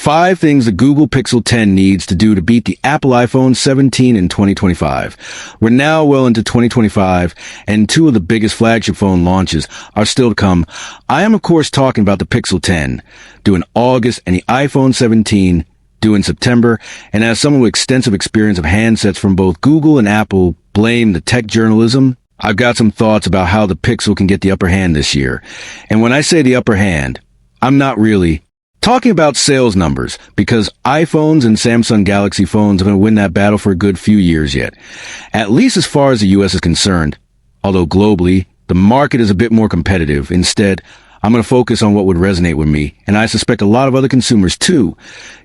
5 things the Google Pixel 10 needs to do to beat the Apple iPhone 17 in 2025. We're now well into 2025, and 2 of the biggest flagship phone launches are still to come. I am, of course, talking about the Pixel 10, due in August, and the iPhone 17, due in September. And as someone with extensive experience of handsets from both Google and Apple blame the tech journalism, I've got some thoughts about how the Pixel can get the upper hand this year. And when I say the upper hand, I'm not really talking about sales numbers, because iPhones and Samsung Galaxy phones are going to win that battle for a good few years yet, at least as far as the US is concerned. Although globally, the market is a bit more competitive. Instead, I'm going to focus on what would resonate with me, and I suspect a lot of other consumers too.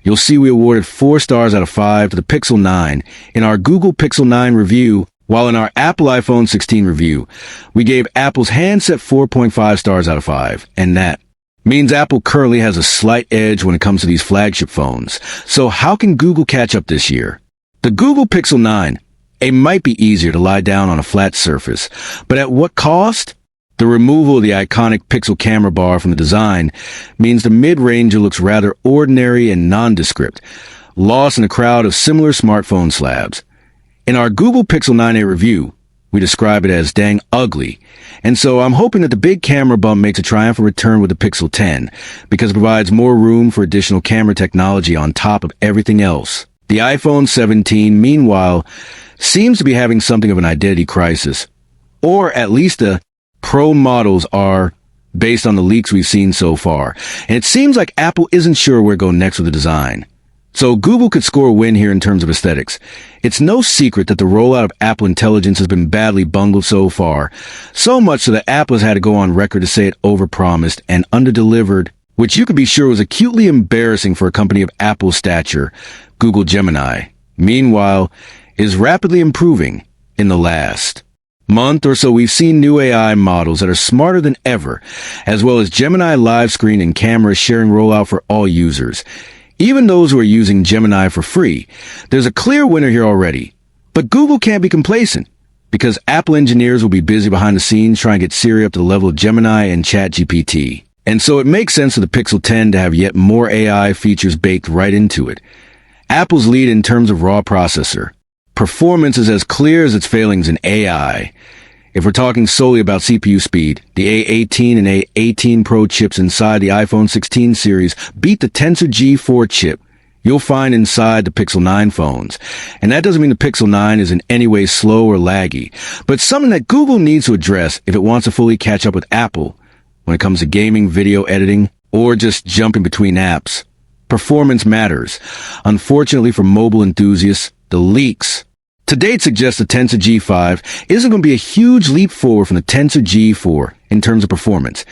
You'll see we awarded 4 stars out of 5 to the Pixel 9 in our Google Pixel 9 review, while in our Apple iPhone 16 review, we gave Apple's handset 4.5 stars out of 5, and that means Apple currently has a slight edge when it comes to these flagship phones. So how can Google catch up this year? The Google Pixel 9, it might be easier to lie down on a flat surface, but at what cost? The removal of the iconic Pixel camera bar from the design means the mid-ranger looks rather ordinary and nondescript, lost in a crowd of similar smartphone slabs. In our Google Pixel 9a review, we describe it as dang ugly, and so I'm hoping that the big camera bump makes a triumphant return with the Pixel 10, because it provides more room for additional camera technology on top of everything else. The iPhone 17, meanwhile, seems to be having something of an identity crisis, or at least the Pro models are, based on the leaks we've seen so far, and it seems like Apple isn't sure where to go next with the design. So Google could score a win here in terms of aesthetics. It's no secret that the rollout of Apple Intelligence has been badly bungled so far, so much so that Apple has had to go on record to say it overpromised and underdelivered, which you could be sure was acutely embarrassing for a company of Apple's stature. Google Gemini, meanwhile, is rapidly improving. In the last month or so, we've seen new AI models that are smarter than ever, as well as Gemini live screen and camera sharing rollout for all users. Even those who are using Gemini for free, there's a clear winner here already. But Google can't be complacent, because Apple engineers will be busy behind the scenes trying to get Siri up to the level of Gemini and ChatGPT. And so it makes sense for the Pixel 10 to have yet more AI features baked right into it. Apple's lead in terms of raw processor performance is as clear as its failings in AI. If we're talking solely about CPU speed, the A18 and A18 Pro chips inside the iPhone 16 series beat the Tensor G4 chip you'll find inside the Pixel 9 phones. And that doesn't mean the Pixel 9 is in any way slow or laggy, but something that Google needs to address if it wants to fully catch up with Apple when it comes to gaming, video editing, or just jumping between apps. Performance matters. Unfortunately for mobile enthusiasts, the leaks to date suggest the Tensor G5 isn't going to be a huge leap forward from the Tensor G4 in terms of performance,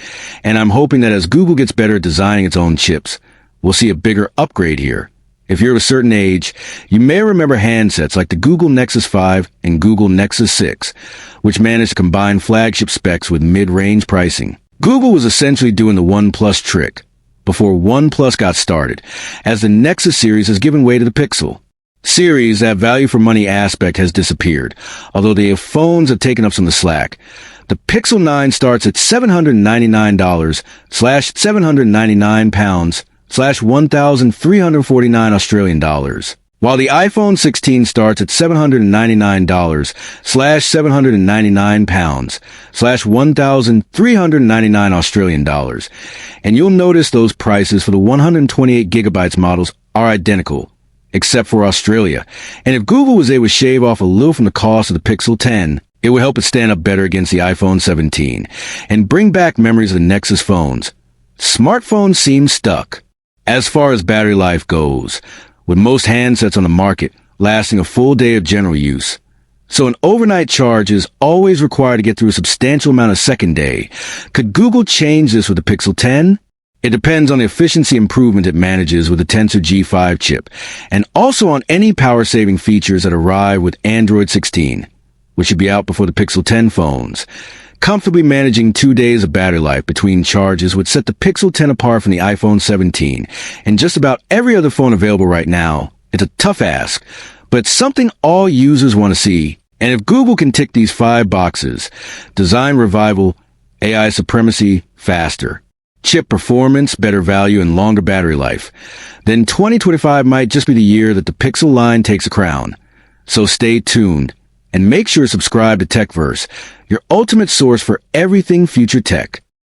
and I'm hoping that as Google gets better at designing its own chips, we'll see a bigger upgrade here. If you're of a certain age, you may remember handsets like the Google Nexus 5 and Google Nexus 6, which managed to combine flagship specs with mid-range pricing. Google was essentially doing the OnePlus trick before OnePlus got started, as the Nexus series has given way to the Pixel series. That value for money aspect has disappeared, although the phones have taken up some of the slack. The Pixel 9 starts at $799/£799 /1,349 Australian dollars, while the iPhone 16 starts at $799/£799 /1,399 Australian dollars. And you'll notice those prices for the 128 gigabytes models are identical, except for Australia. And if Google was able to shave off a little from the cost of the Pixel 10, it would help it stand up better against the iPhone 17 and bring back memories of the Nexus phones. Smartphones seem stuck as far as battery life goes, with most handsets on the market lasting a full day of general use. So an overnight charge is always required to get through a substantial amount of second day. Could Google change this with the Pixel 10? It depends on the efficiency improvement it manages with the Tensor G5 chip, and also on any power-saving features that arrive with Android 16, which should be out before the Pixel 10 phones. Comfortably managing 2 days of battery life between charges would set the Pixel 10 apart from the iPhone 17 and just about every other phone available right now. It's a tough ask, but it's something all users want to see. And if Google can tick these 5 boxes, design revival, AI supremacy, faster, chip performance, better value, and longer battery life, then 2025 might just be the year that the Pixel line takes a crown. So stay tuned and make sure to subscribe to TechVerse, your ultimate source for everything future tech.